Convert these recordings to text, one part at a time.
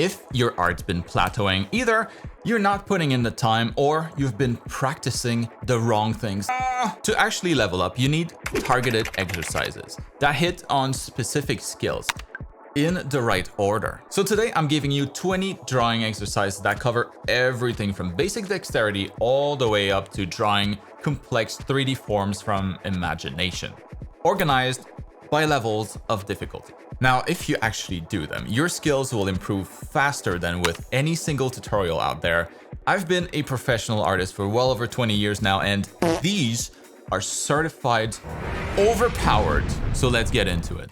If your art's been plateauing, either you're not putting in the time or you've been practicing the wrong things. To actually level up, you need targeted exercises that hit on specific skills in the right order. So today I'm giving you 20 drawing exercises that cover everything from basic dexterity all the way up to drawing complex 3D forms from imagination, organized by levels of difficulty. Now, if you actually do them, your skills will improve faster than with any single tutorial out there. I've been a professional artist for well over 20 years now, and these are certified overpowered. So let's get into it.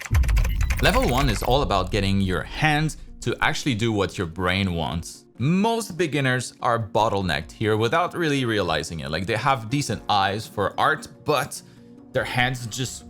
Level 1 is all about getting your hands to actually do what your brain wants. Most beginners are bottlenecked here without really realizing it. Like, they have decent eyes for art, but their hands just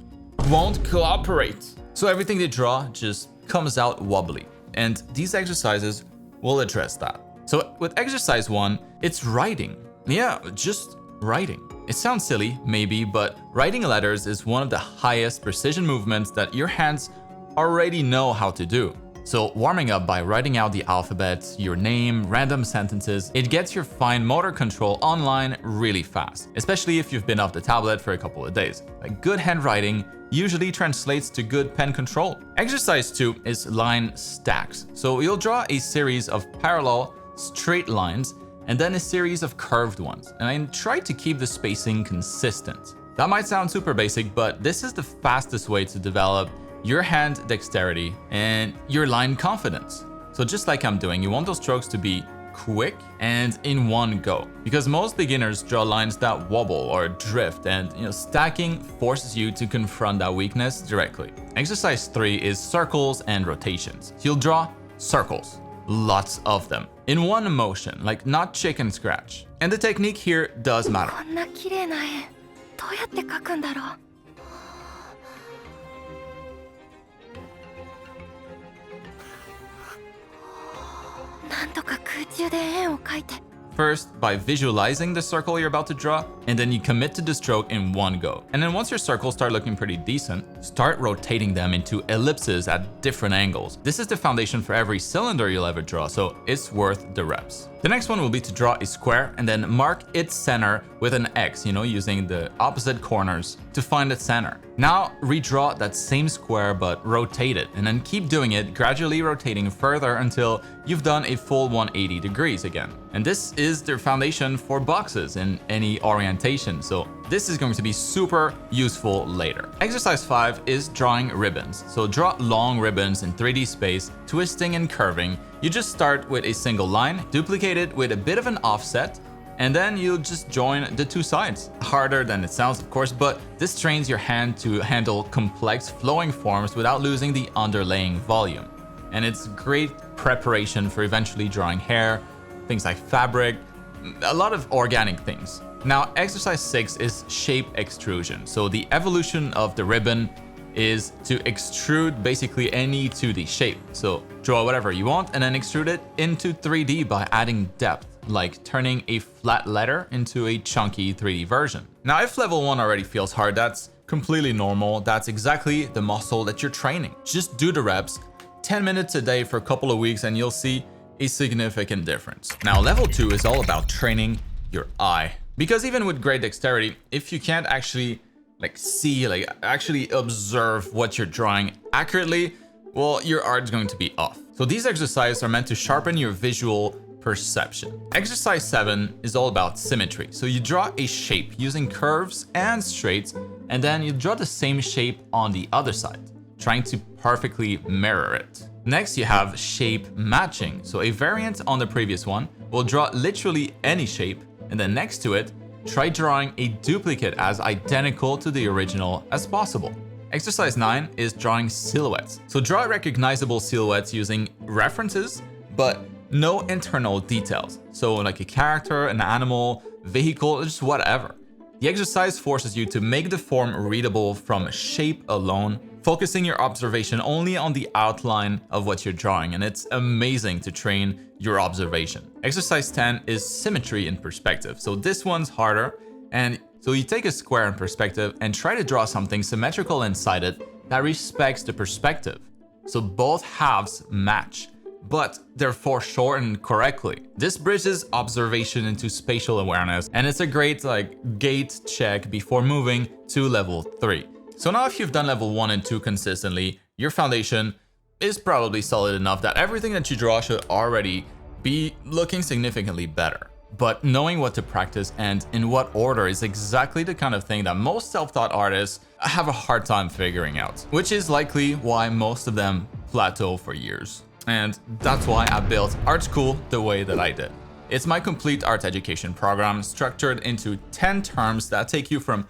won't cooperate. So everything they draw just comes out wobbly. And these exercises will address that. So with exercise 1, it's writing. Yeah, just writing. It sounds silly, maybe, but writing letters is one of the highest precision movements that your hands already know how to do. So warming up by writing out the alphabet, your name, random sentences, it gets your fine motor control online really fast, especially if you've been off the tablet for a couple of days. Like, good handwriting usually translates to good pen control. Exercise 2 is line stacks. So you'll draw a series of parallel straight lines and then a series of curved ones. And I try to keep the spacing consistent. That might sound super basic, but this is the fastest way to develop your hand dexterity and your line confidence. So just like I'm doing, you want those strokes to be quick and in one go, because most beginners draw lines that wobble or drift, and stacking forces you to confront that weakness directly. Exercise 3 is circles and rotations. You'll draw circles, lots of them, in one motion, like not chicken scratch. And the technique here does matter. First, by visualizing the circle you're about to draw, and then you commit to the stroke in one go. And then once your circles start looking pretty decent, start rotating them into ellipses at different angles. This is the foundation for every cylinder you'll ever draw, so it's worth the reps. The next one will be to draw a square and then mark its center with an X, using the opposite corners to find its center. Now redraw that same square but rotate it, and then keep doing it, gradually rotating further until you've done a full 180 degrees again. And this is the foundation for boxes in any orientation, so this is going to be super useful later. Exercise 5 is drawing ribbons. So draw long ribbons in 3D space, twisting and curving. You just start with a single line, duplicate it with a bit of an offset, and then you'll just join the two sides. Harder than it sounds, of course, but this trains your hand to handle complex flowing forms without losing the underlying volume. And it's great preparation for eventually drawing hair, things like fabric, a lot of organic things. Now, exercise 6 is shape extrusion. So the evolution of the ribbon is to extrude basically any 2D shape. So draw whatever you want and then extrude it into 3D by adding depth, like turning a flat letter into a chunky 3D version. Now, if level 1 already feels hard, that's completely normal. That's exactly the muscle that you're training. Just do the reps, 10 minutes a day for a couple of weeks, and you'll see a significant difference. Now, level 2 is all about training your eye. Because even with great dexterity, if you can't actually actually observe what you're drawing accurately, well, your art's going to be off. So these exercises are meant to sharpen your visual perception. Exercise 7 is all about symmetry. So you draw a shape using curves and straights, and then you draw the same shape on the other side, trying to perfectly mirror it. Next, you have shape matching. So a variant on the previous one will draw literally any shape, and then next to it, try drawing a duplicate as identical to the original as possible. Exercise 9 is drawing silhouettes. So draw recognizable silhouettes using references, but no internal details. So like a character, an animal, vehicle, just whatever. The exercise forces you to make the form readable from shape alone, focusing your observation only on the outline of what you're drawing, and it's amazing to train your observation. Exercise 10 is symmetry in perspective. So this one's harder, and so you take a square in perspective and try to draw something symmetrical inside it that respects the perspective. So both halves match. but they're foreshortened correctly. This bridges observation into spatial awareness, and it's a great gate check before moving to level 3. So now if you've done level 1 and 2 consistently, your foundation is probably solid enough that everything that you draw should already be looking significantly better. But knowing what to practice and in what order is exactly the kind of thing that most self-taught artists have a hard time figuring out, which is likely why most of them plateau for years. And that's why I built Art School the way that I did. It's my complete art education program structured into 10 terms that take you from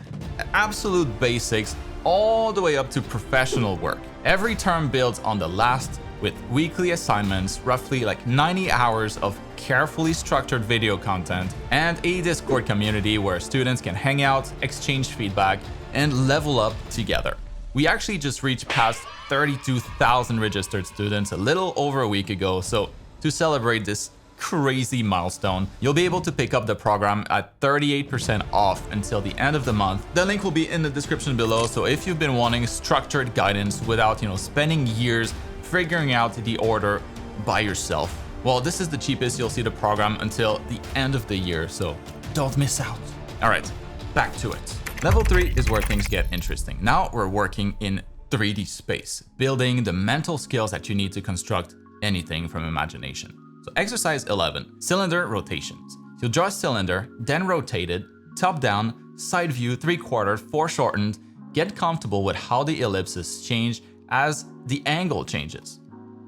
absolute basics all the way up to professional work. Every term builds on the last, with weekly assignments, roughly 90 hours of carefully structured video content, and a Discord community where students can hang out, exchange feedback, and level up together. We actually just reached past 32,000 registered students a little over a week ago, so to celebrate this crazy milestone, you'll be able to pick up the program at 38% off until the end of the month. The link will be in the description below, so if you've been wanting structured guidance without spending years figuring out the order by yourself, well, this is the cheapest you'll see the program until the end of the year, so don't miss out. All right, back to it. Level 3 is where things get interesting. Now we're working in 3D space, building the mental skills that you need to construct anything from imagination. So exercise 11, cylinder rotations. You'll draw a cylinder, then rotate it, top down, side view, 3/4, foreshortened. Get comfortable with how the ellipses change as the angle changes.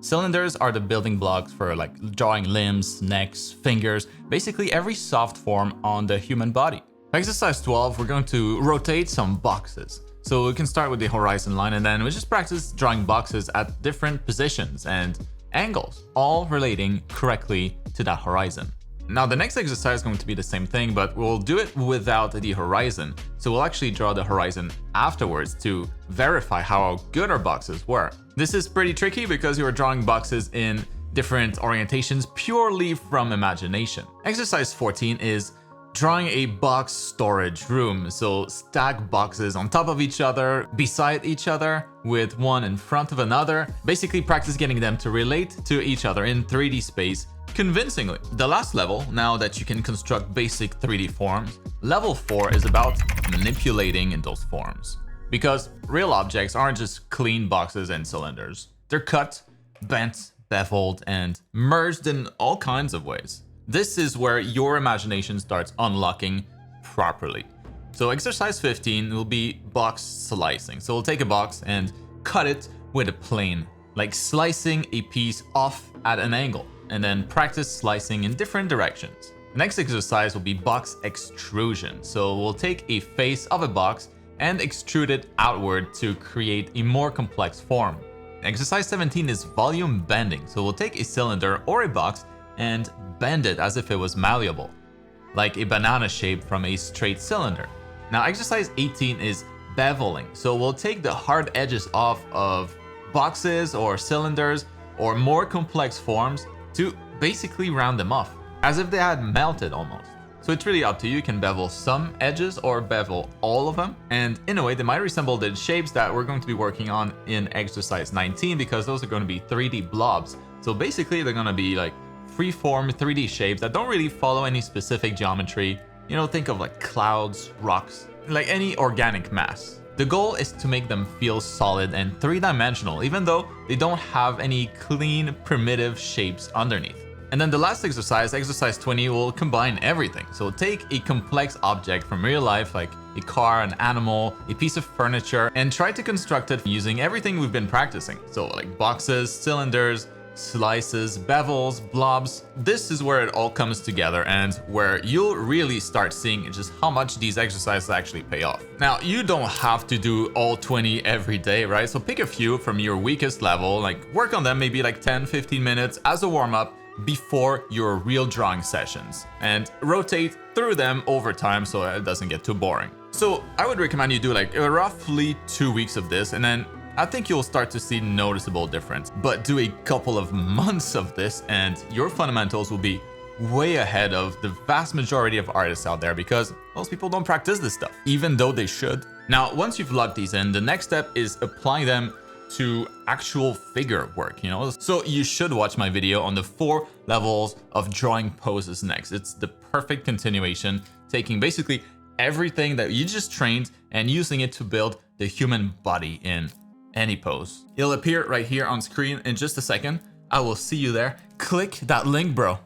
Cylinders are the building blocks for drawing limbs, necks, fingers, basically every soft form on the human body. Exercise 12, we're going to rotate some boxes. So we can start with the horizon line, and then we just practice drawing boxes at different positions and angles, all relating correctly to that horizon. Now the next exercise is going to be the same thing, but we'll do it without the horizon. So we'll actually draw the horizon afterwards to verify how good our boxes were. This is pretty tricky because you are drawing boxes in different orientations purely from imagination. Exercise 14 is drawing a box storage room. So stack boxes on top of each other, beside each other, with one in front of another. Basically practice getting them to relate to each other in 3D space convincingly. The last level, now that you can construct basic 3D forms, level 4 is about manipulating in those forms. Because real objects aren't just clean boxes and cylinders. They're cut, bent, beveled, and merged in all kinds of ways. This is where your imagination starts unlocking properly. So exercise 15 will be box slicing. So we'll take a box and cut it with a plane, like slicing a piece off at an angle, and then practice slicing in different directions. The next exercise will be box extrusion. So we'll take a face of a box and extrude it outward to create a more complex form. Exercise 17 is volume bending. So we'll take a cylinder or a box and bend it as if it was malleable, like a banana shape from a straight cylinder. Now exercise 18 is beveling. So we'll take the hard edges off of boxes or cylinders or more complex forms to basically round them off, as if they had melted almost. So it's really up to you. You can bevel some edges or bevel all of them, and in a way they might resemble the shapes that we're going to be working on in exercise 19, because those are going to be 3D blobs. So basically they're going to be free-form 3D shapes that don't really follow any specific geometry. Think of clouds, rocks, any organic mass. The goal is to make them feel solid and three-dimensional, even though they don't have any clean, primitive shapes underneath. And then the last exercise, exercise 20, will combine everything. So take a complex object from real life, like a car, an animal, a piece of furniture, and try to construct it using everything we've been practicing. So boxes, cylinders, slices, bevels, blobs. This is where it all comes together and where you'll really start seeing just how much these exercises actually pay off. Now, you don't have to do all 20 every day, right? So pick a few from your weakest level, work on them maybe 10-15 minutes as a warm-up before your real drawing sessions, and rotate through them over time so it doesn't get too boring. So I would recommend you do roughly 2 weeks of this, and then I think you'll start to see noticeable difference. But do a couple of months of this and your fundamentals will be way ahead of the vast majority of artists out there, because most people don't practice this stuff, even though they should. Now, once you've locked these in, the next step is applying them to actual figure work, you know? So you should watch my video on the 4 levels of drawing poses next. It's the perfect continuation, taking basically everything that you just trained and using it to build the human body in any pose. It'll appear right here on screen in just a second. I will see you there. Click that link, bro.